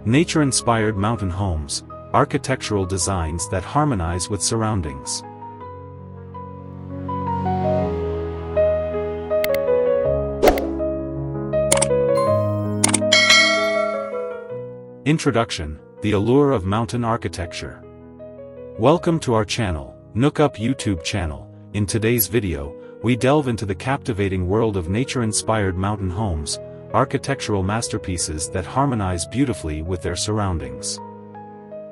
Nature-inspired mountain homes, architectural designs that harmonize with surroundings. Introduction: The allure of mountain architecture. Welcome to our channel, Nookup YouTube channel. In today's video, we delve into the captivating world of nature-inspired mountain homes, architectural masterpieces that harmonize beautifully with their surroundings.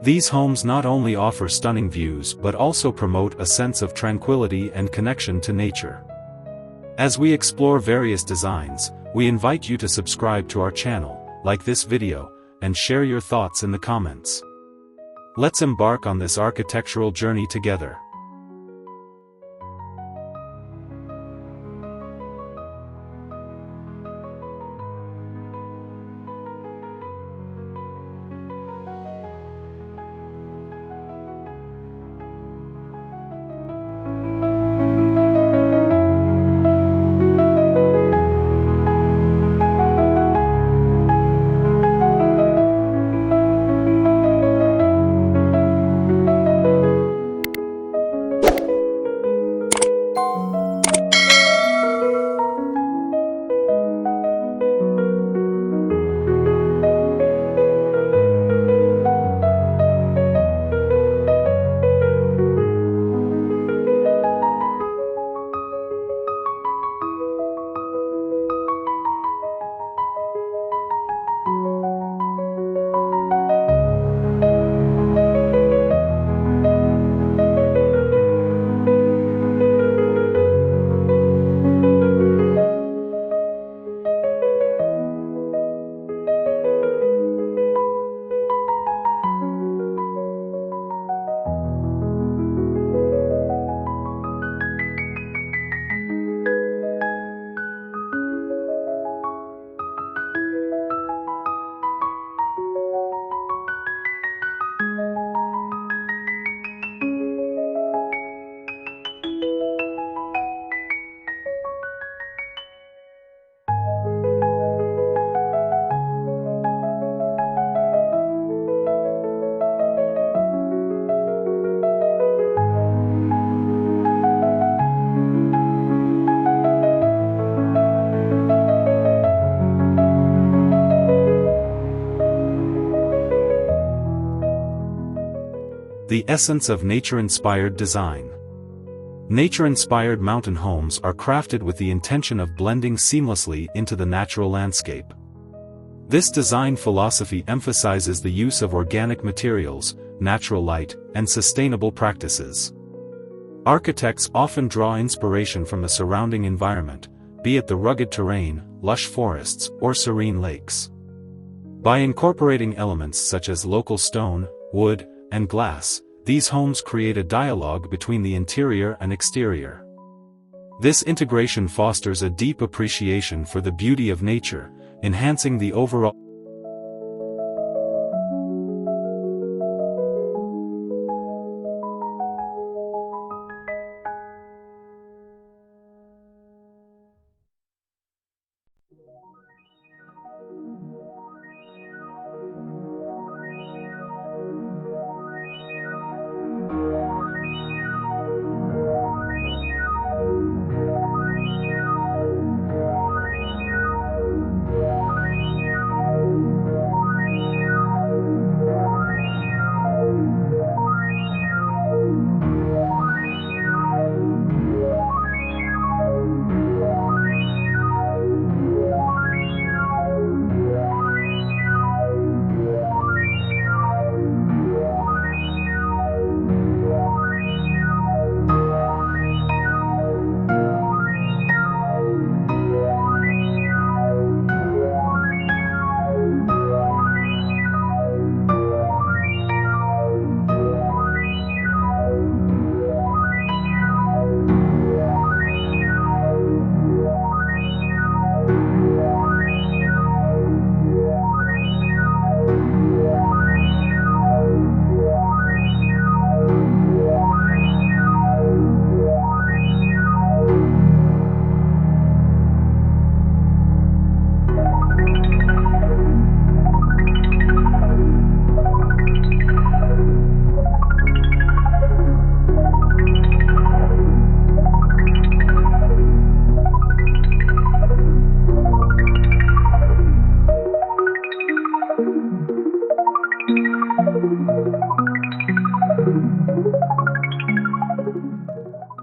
These homes not only offer stunning views but also promote a sense of tranquility and connection to nature. As we explore various designs, we invite you to subscribe to our channel, like this video, and share your thoughts in the comments. Let's embark on this architectural journey together. The essence of nature-inspired design. Nature-inspired mountain homes are crafted with the intention of blending seamlessly into the natural landscape. This design philosophy emphasizes the use of organic materials, natural light, and sustainable practices. Architects often draw inspiration from the surrounding environment, be it the rugged terrain, lush forests, or serene lakes. By incorporating elements such as local stone, wood, and glass, these homes create a dialogue between the interior and exterior. This integration fosters a deep appreciation for the beauty of nature, enhancing the overall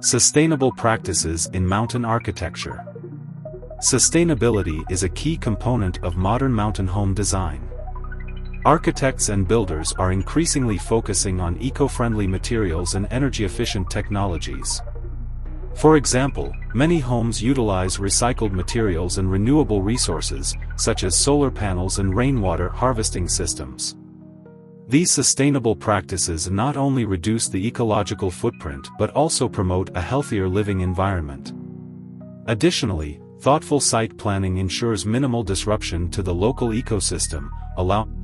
Sustainable practices in mountain architecture. Sustainability is a key component of modern mountain home design. Architects and builders are increasingly focusing on eco-friendly materials and energy-efficient technologies. For example, many homes utilize recycled materials and renewable resources, such as solar panels and rainwater harvesting systems. These sustainable practices not only reduce the ecological footprint but also promote a healthier living environment. Additionally, thoughtful site planning ensures minimal disruption to the local ecosystem, allowing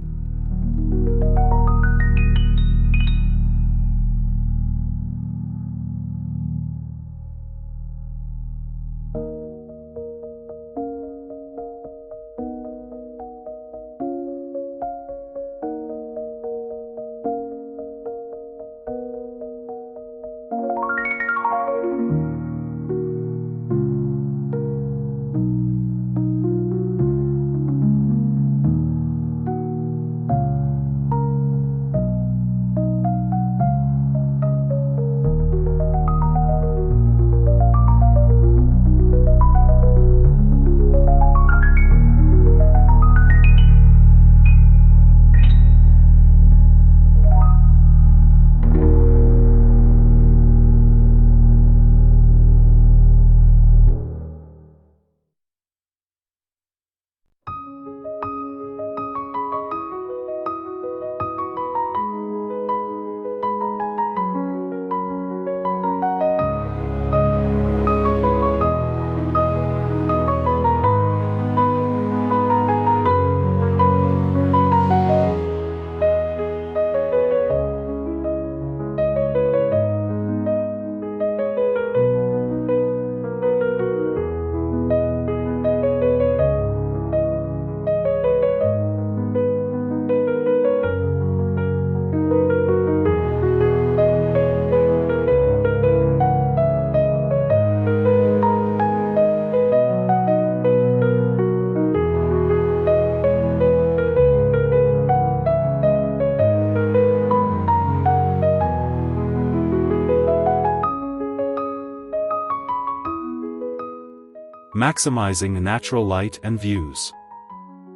maximizing natural light and views.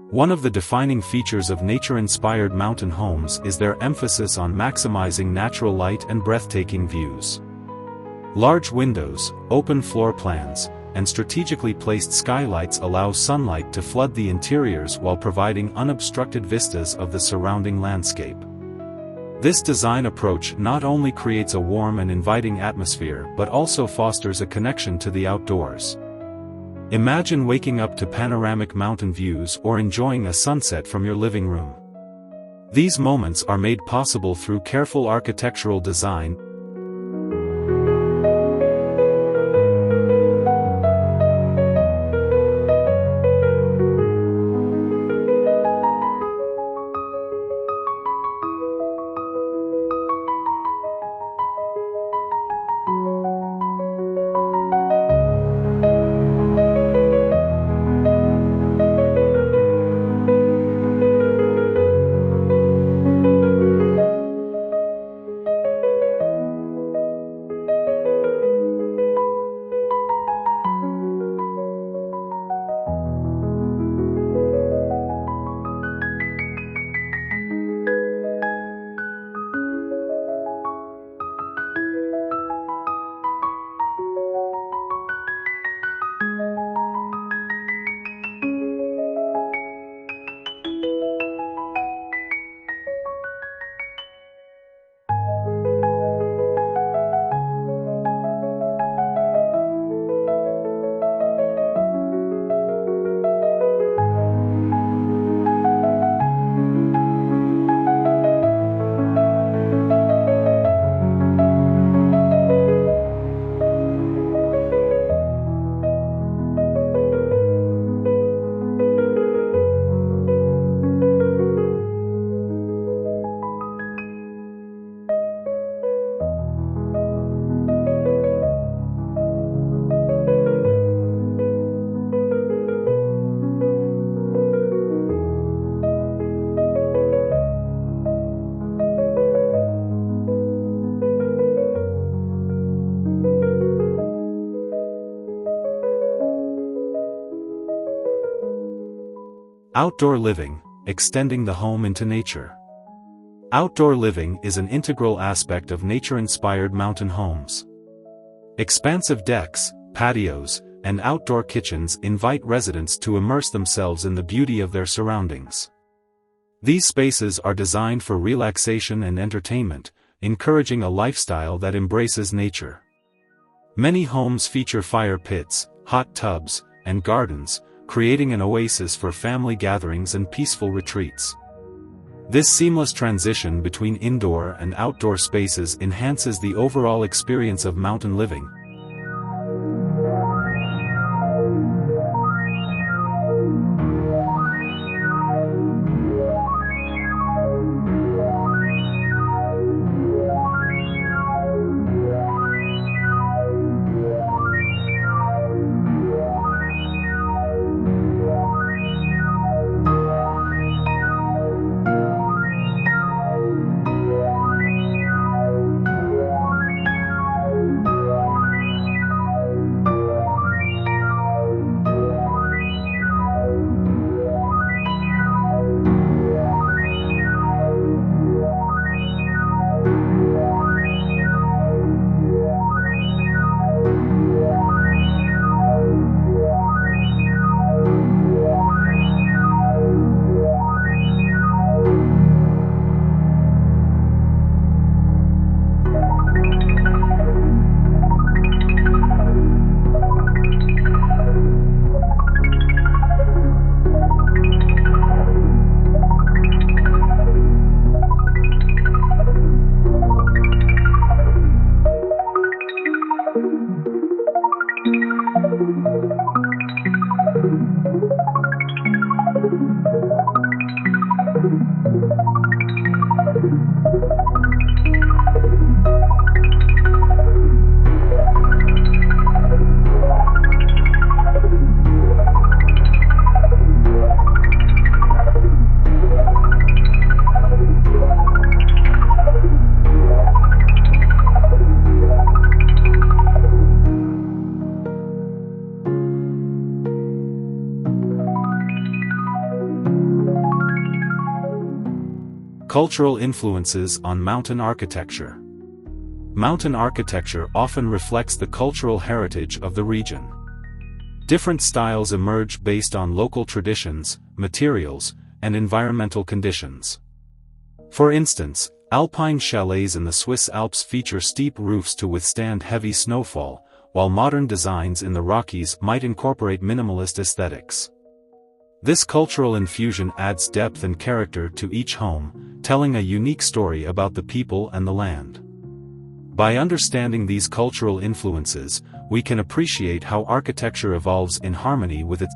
One of the defining features of nature-inspired mountain homes is their emphasis on maximizing natural light and breathtaking views. Large windows, open floor plans, and strategically placed skylights allow sunlight to flood the interiors while providing unobstructed vistas of the surrounding landscape. This design approach not only creates a warm and inviting atmosphere but also fosters a connection to the outdoors. Imagine waking up to panoramic mountain views or enjoying a sunset from your living room. These moments are made possible through careful architectural design. Outdoor living, extending the home into nature. Outdoor living is an integral aspect of nature-inspired mountain homes. Expansive decks, patios, and outdoor kitchens invite residents to immerse themselves in the beauty of their surroundings. These spaces are designed for relaxation and entertainment, encouraging a lifestyle that embraces nature. Many homes feature fire pits, hot tubs, and gardens, creating an oasis for family gatherings and peaceful retreats. This seamless transition between indoor and outdoor spaces enhances the overall experience of mountain living. Cultural influences on mountain architecture. Mountain architecture often reflects the cultural heritage of the region. Different styles emerge based on local traditions, materials, and environmental conditions. For instance, alpine chalets in the Swiss Alps feature steep roofs to withstand heavy snowfall, while modern designs in the Rockies might incorporate minimalist aesthetics. This cultural infusion adds depth and character to each home, telling a unique story about the people and the land. By understanding these cultural influences, we can appreciate how architecture evolves in harmony with its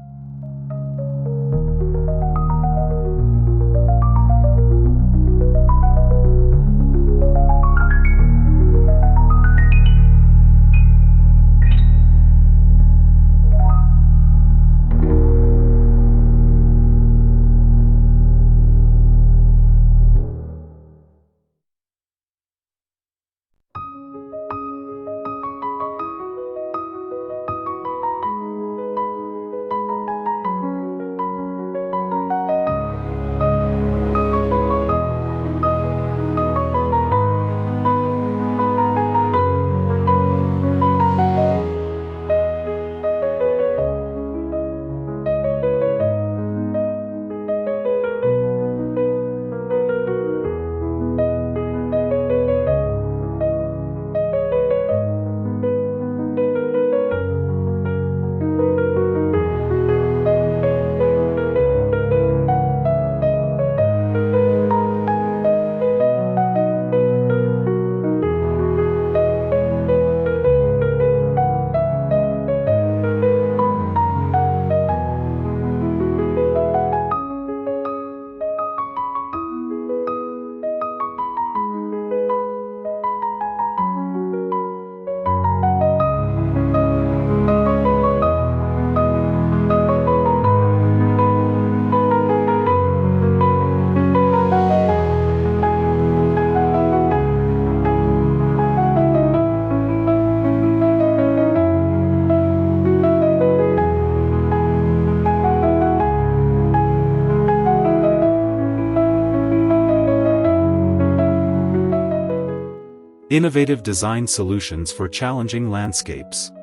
Innovative design solutions for challenging landscapes.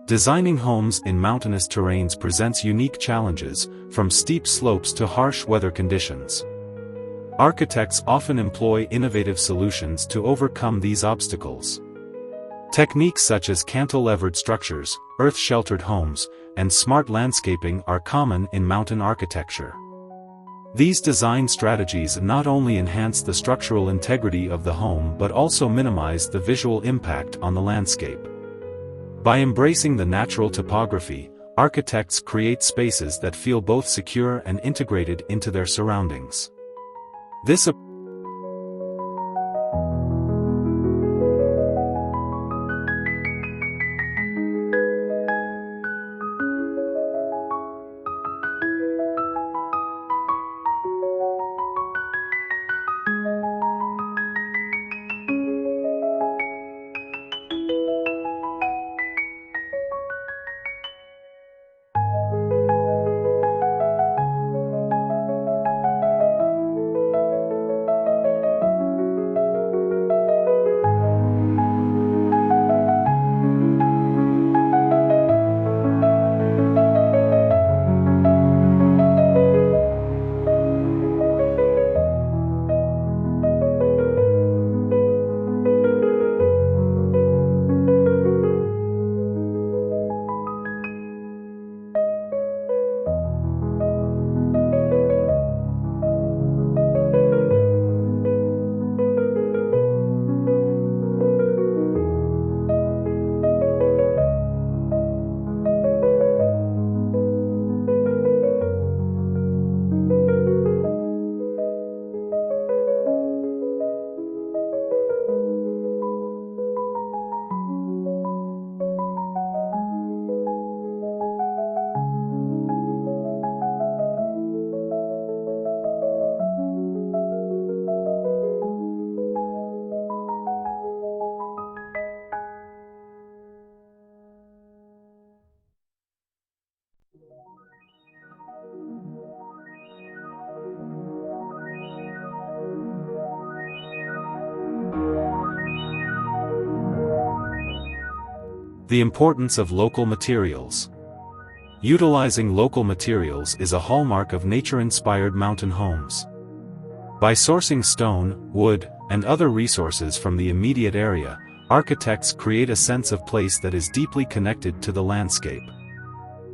Designing homes in mountainous terrains presents unique challenges, from steep slopes to harsh weather conditions. Architects often employ innovative solutions to overcome these obstacles. Techniques such as cantilevered structures, earth-sheltered homes, and smart landscaping are common in mountain architecture. These design strategies not only enhance the structural integrity of the home but also minimize the visual impact on the landscape. By embracing the natural topography, architects create spaces that feel both secure and integrated into their surroundings. This The importance of local materials. Utilizing local materials is a hallmark of nature-inspired mountain homes. By sourcing stone, wood, and other resources from the immediate area, architects create a sense of place that is deeply connected to the landscape.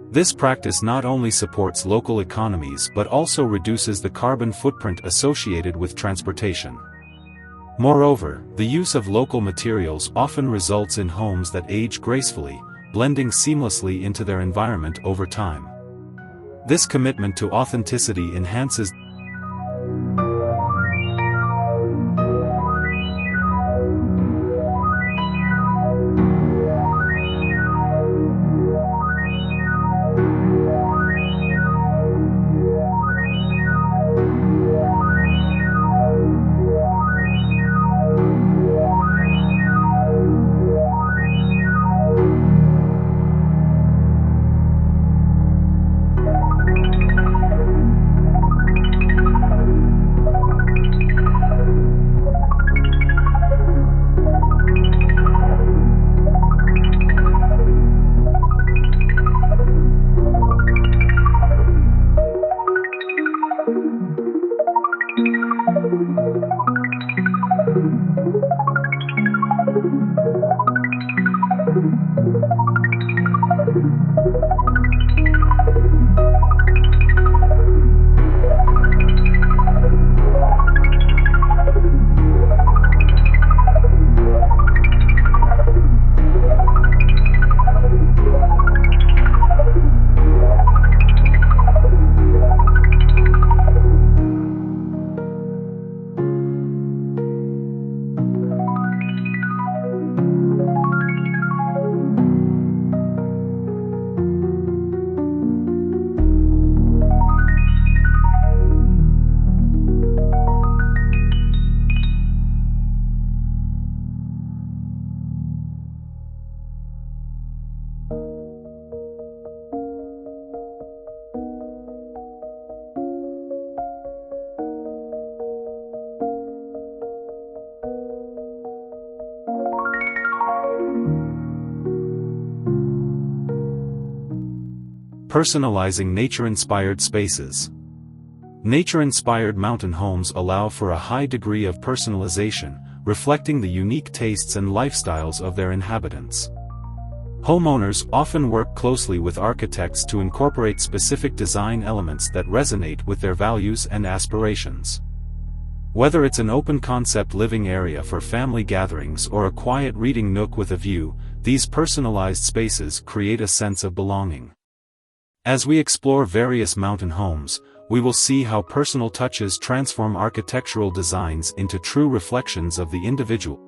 This practice not only supports local economies but also reduces the carbon footprint associated with transportation. Moreover, the use of local materials often results in homes that age gracefully, blending seamlessly into their environment over time. This commitment to authenticity enhances Personalizing nature-inspired spaces. Nature-inspired mountain homes allow for a high degree of personalization, reflecting the unique tastes and lifestyles of their inhabitants. Homeowners often work closely with architects to incorporate specific design elements that resonate with their values and aspirations. Whether it's an open-concept living area for family gatherings or a quiet reading nook with a view, these personalized spaces create a sense of belonging. As we explore various mountain homes, we will see how personal touches transform architectural designs into true reflections of the individual.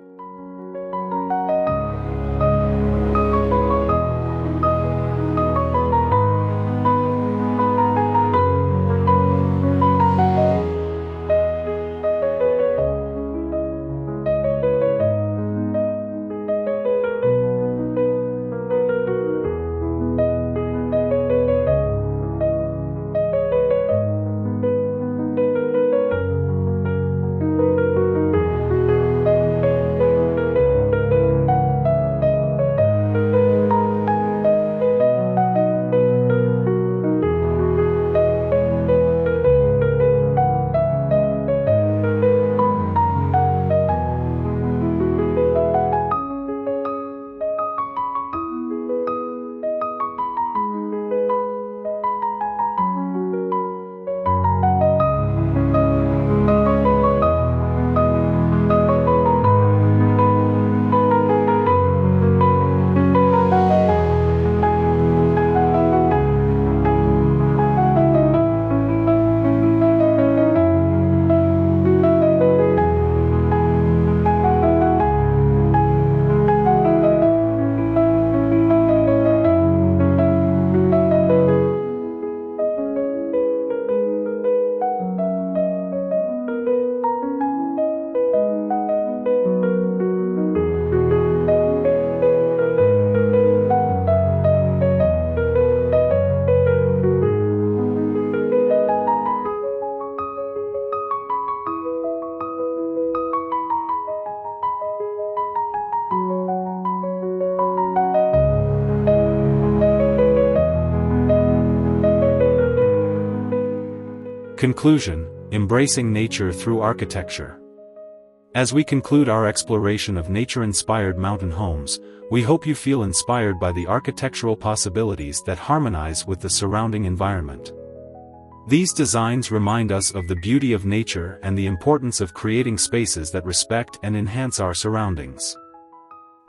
Conclusion: embracing nature through architecture. As we conclude our exploration of nature-inspired mountain homes, we hope you feel inspired by the architectural possibilities that harmonize with the surrounding environment. These designs remind us of the beauty of nature and the importance of creating spaces that respect and enhance our surroundings.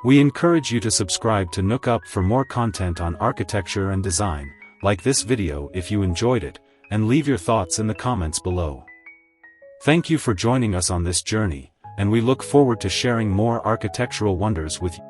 We encourage you to subscribe to Nook Up for more content on architecture and design, like this video if you enjoyed it, and leave your thoughts in the comments below. Thank you for joining us on this journey, and we look forward to sharing more architectural wonders with you.